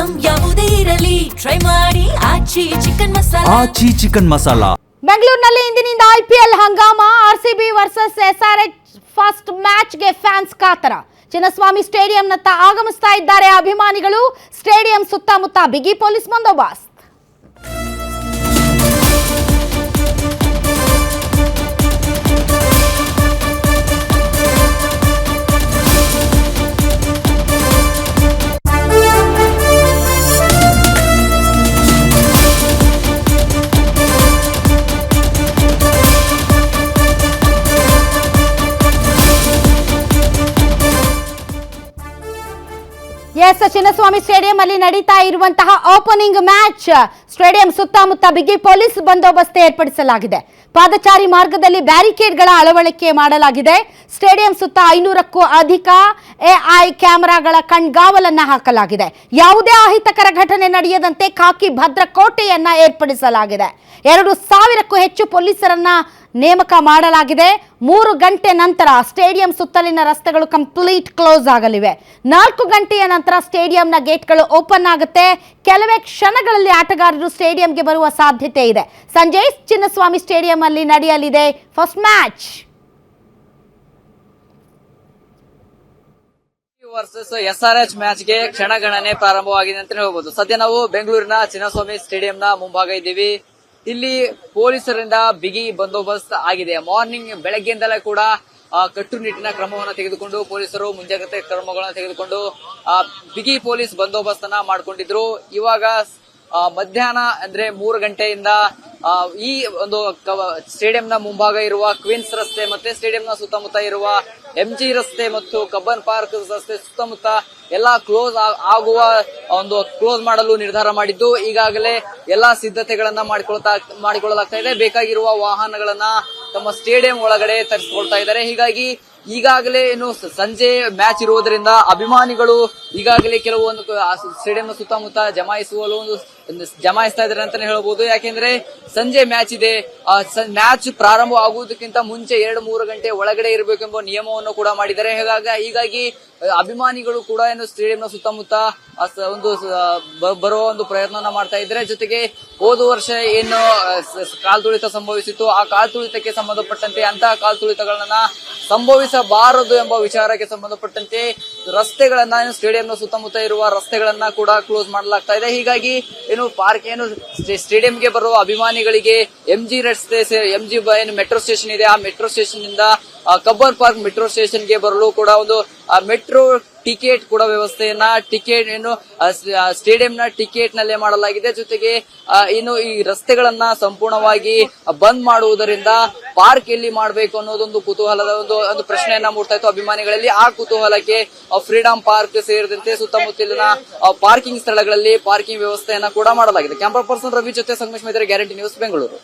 Item ಯಾವುದೇ ಇರಲಿ try ಮಾಡಿ ಆಚಿ ಚಿಕನ್ ಮಸಾಲಾ. ಬೆಂಗಳೂರಿನಲ್ಲಿ ಇಂದಿನಿಂದ ಐಪಿಎಲ್ ಹಂಗಾಮ. ಆರ್ಸಿಬಿ ವರ್ಸಸ್ ಎಸ್ಆರ್ಎಚ್ ಫಸ್ಟ್ ಮ್ಯಾಚ್ಗೆ ಫ್ಯಾನ್ಸ್ ಕಾತರ. ಚಿನ್ನಸ್ವಾಮಿ ಸ್ಟೇಡಿಯಂನತ್ತ ಆಗಮಿಸ್ತಾ ಇದ್ದಾರೆ ಅಭಿಮಾನಿಗಳು. ಸ್ಟೇಡಿಯಂ ಸುತ್ತಮುತ್ತ ಬಿಗಿ ಪೊಲೀಸ್ ಬಂದೋಬಸ್ತ್. ಚಿನ್ನಸ್ವಾಮಿ ಸ್ಟೇಡಿಯಂ ಅಲ್ಲಿ ನಡೀತಾ ಇರುವಂತಹ ಓಪನಿಂಗ್ ಮ್ಯಾಚ್. ಸ್ಟೇಡಿಯಂ ಸುತ್ತಮುತ್ತ ಬಿಗಿ ಪೊಲೀಸ್ ಬಂದೋಬಸ್ತ್ ಏರ್ಪಡಿಸಲಾಗಿದೆ. ಪಾದಚಾರಿ ಮಾರ್ಗದಲ್ಲಿ ಬ್ಯಾರಿಕೇಡ್ಗಳ ಅಳವಡಿಕೆ ಮಾಡಲಾಗಿದೆ. ಸ್ಟೇಡಿಯಂ ಸುತ್ತ 500ಕ್ಕೂ ಅಧಿಕ ಎಐ ಕ್ಯಾಮೆರಾಗಳ ಕಣ್ಗಾವಲನ್ನ ಹಾಕಲಾಗಿದೆ. ಯಾವುದೇ ಅಹಿತಕರ ಘಟನೆ ನಡೆಯದಂತೆ ಖಾಕಿ ಭದ್ರಕೋಟೆಯನ್ನ ಏರ್ಪಡಿಸಲಾಗಿದೆ. 2000ಕ್ಕೂ ಹೆಚ್ಚು ಪೊಲೀಸರನ್ನ ನೇಮಕ ಮಾಡಲಾಗಿದೆ. 3 ಗಂಟೆ ನಂತರ ಸ್ಟೇಡಿಯಂ ಸುತ್ತಲಿನ ರಸ್ತೆಗಳು ಕಂಪ್ಲೀಟ್ ಕ್ಲೋಸ್ ಆಗಲಿವೆ. 4 ಗಂಟೆಯ ನಂತರ ಸ್ಟೇಡಿಯಂನ ಗೇಟ್ಗಳು ಓಪನ್ ಆಗುತ್ತೆ. ಕೆಲವೇ ಕ್ಷಣಗಳಲ್ಲಿ ಆಟಗಾರರು ಸ್ಟೇಡಿಯಂಗೆ ಬರುವ ಸಾಧ್ಯತೆ ಇದೆ. ಸಂಜೆ ಚಿನ್ನಸ್ವಾಮಿ ಸ್ಟೇಡಿಯಂ ಅಲ್ಲಿ ನಡೆಯಲಿದೆ ಫಸ್ಟ್ ಮ್ಯಾಚ್. ವರ್ಸಸ್ ಎಸ್ಆರ್ಎಚ್ ಮ್ಯಾಚ್ಗೆ ಕ್ಷಣಗಣನೆ ಪ್ರಾರಂಭವಾಗಿದೆ ಅಂತ ಹೇಳ್ಬೋದು. ಸದ್ಯ ನಾವು ಬೆಂಗಳೂರಿನ ಚಿನ್ನಸ್ವಾಮಿ ಸ್ಟೇಡಿಯಂನ ಮುಂಭಾಗ ಇದ್ದೀವಿ. ಇಲ್ಲಿ ಪೊಲೀಸರಿಂದ ಬಿಗಿ ಬಂದೋಬಸ್ತ್ ಆಗಿದೆ. ಮಾರ್ನಿಂಗ್ ಬೆಳಗ್ಗೆಯಿಂದಲೇ ಕೂಡ ಕಟ್ಟುನಿಟ್ಟಿನ ಕ್ರಮವನ್ನು ತೆಗೆದುಕೊಂಡು ಪೊಲೀಸರು ಮುಂಜಾಗ್ರತೆ ಕ್ರಮಗಳನ್ನು ತೆಗೆದುಕೊಂಡು ಬಿಗಿ ಪೊಲೀಸ್ ಬಂದೋಬಸ್ತ್ ಅನ್ನ ಮಾಡಿಕೊಂಡಿದ್ರು. ಇವಾಗ ಮಧ್ಯಾಹ್ನ ಅಂದ್ರೆ 3 ಗಂಟೆಯಿಂದ ಈ ಒಂದು ಸ್ಟೇಡಿಯಂನ ಮುಂಭಾಗ ಇರುವ ಕ್ವೀನ್ಸ್ ರಸ್ತೆ ಮತ್ತೆ ಸ್ಟೇಡಿಯಂನ ಸುತ್ತಮುತ್ತ ಇರುವ ಎಂಜಿ ರಸ್ತೆ ಮತ್ತು ಕಬ್ಬನ್ ಪಾರ್ಕ್ ರಸ್ತೆ ಸುತ್ತಮುತ್ತ ಎಲ್ಲಾ ಕ್ಲೋಸ್ ಮಾಡಲು ನಿರ್ಧಾರ ಮಾಡಿದ್ದು ಈಗಾಗಲೇ ಎಲ್ಲಾ ಸಿದ್ಧತೆಗಳನ್ನ ಮಾಡಿಕೊಳ್ಳಲಾಗ್ತಾ ಇದೆ. ಬೇಕಾಗಿರುವ ವಾಹನಗಳನ್ನ ತಮ್ಮ ಸ್ಟೇಡಿಯಂ ಒಳಗಡೆ ತರಿಸಿಕೊಳ್ತಾ ಇದ್ದಾರೆ. ಹೀಗಾಗಿ ಈಗಾಗಲೇ ಏನು ಸಂಜೆ ಮ್ಯಾಚ್ ಇರುವುದರಿಂದ ಅಭಿಮಾನಿಗಳು ಈಗಾಗಲೇ ಕೆಲವೊಂದು ಸ್ಟೇಡಿಯಂನ ಸುತ್ತಮುತ್ತ ಜಮಾಯಿಸ್ತಾ ಇದ್ದಾರೆ ಅಂತಾನೆ ಹೇಳ್ಬೋದು. ಯಾಕೆಂದ್ರೆ ಸಂಜೆ ಮ್ಯಾಚ್ ಇದೆ. ಮ್ಯಾಚ್ ಪ್ರಾರಂಭ ಆಗುವುದಕ್ಕಿಂತ ಮುಂಚೆ 2-3 ಗಂಟೆ ಒಳಗಡೆ ಇರಬೇಕೆಂಬ ನಿಯಮವನ್ನು ಕೂಡ ಮಾಡಿದ್ದಾರೆ. ಹೀಗಾಗಿ ಅಭಿಮಾನಿಗಳು ಕೂಡ ಏನು ಸ್ಟೇಡಿಯಂನ ಸುತ್ತಮುತ್ತ ಬರುವ ಒಂದು ಪ್ರಯತ್ನ ಮಾಡ್ತಾ ಇದ್ದಾರೆ. ಜೊತೆಗೆ ಹೋದ ವರ್ಷ ಏನು ಕಾಲ್ತುಳಿತ ಸಂಭವಿಸಿತ್ತು ಆ ಕಾಲ್ತುಳಿತಕ್ಕೆ ಸಂಬಂಧಪಟ್ಟಂತೆ ಅಂತಹ ಕಾಲ್ತುಳಿತಗಳನ್ನ ಸಂಭವಿಸಬಾರದು ಎಂಬ ವಿಚಾರಕ್ಕೆ ಸಂಬಂಧಪಟ್ಟಂತೆ ರಸ್ತೆಗಳನ್ನ ಸ್ಟೇಡಿಯಂನ ಸುತ್ತಮುತ್ತ ಇರುವ ರಸ್ತೆಗಳನ್ನ ಕೂಡ ಕ್ಲೋಸ್ ಮಾಡಲಾಗ್ತಾ ಇದೆ. ಹೀಗಾಗಿ ಏನು ಸ್ಟೇಡಿಯಂಗೆ ಬರುವ ಅಭಿಮಾನಿಗಳಿಗೆ ಎಂಜಿ ಮೆಟ್ರೋ ಸ್ಟೇಷನ್ ಇದೆ. ಆ ಮೆಟ್ರೋ ಸ್ಟೇಷನ್ ಇಂದ ಕಬ್ಬನ್ ಪಾರ್ಕ್ ಮೆಟ್ರೋ ಸ್ಟೇಷನ್ಗೆ ಬರಲು ಕೂಡ ಒಂದು ಮೆಟ್ರೋ ಟಿಕೆಟ್ ಕೂಡ ವ್ಯವಸ್ಥೆಯನ್ನ ಸ್ಟೇಡಿಯಂನ ಟಿಕೆಟ್ ನಲ್ಲೇ ಮಾಡಲಾಗಿದೆ. ಜೊತೆಗೆ ಇನ್ನು ಈ ರಸ್ತೆಗಳನ್ನ ಸಂಪೂರ್ಣವಾಗಿ ಬಂದ್ ಮಾಡುವುದರಿಂದ ಪಾರ್ಕ್ ಎಲ್ಲಿ ಮಾಡಬೇಕು ಅನ್ನೋದೊಂದು ಕುತೂಹಲದ ಒಂದು ಪ್ರಶ್ನೆಯನ್ನ ಮೂಡ್ತಾ ಇತ್ತು ಅಭಿಮಾನಿಗಳಲ್ಲಿ. ಆ ಕುತೂಹಲಕ್ಕೆ ಫ್ರೀಡಂ ಪಾರ್ಕ್ ಸೇರಿದಂತೆ ಸುತ್ತಮುತ್ತಲಿನ ಪಾರ್ಕಿಂಗ್ ಸ್ಥಳಗಳಲ್ಲಿ ಪಾರ್ಕಿಂಗ್ ವ್ಯವಸ್ಥೆಯನ್ನ ಕೂಡ ಮಾಡಲಾಗಿದೆ. ಕ್ಯಾಮರಾ ಪರ್ಸನ್ ರವಿ ಜೊತೆ ಸಂಗಮೇಶ್ ಮೈತ್ರಿ, ಗ್ಯಾರಂಟಿ ನ್ಯೂಸ್, ಬೆಂಗಳೂರು.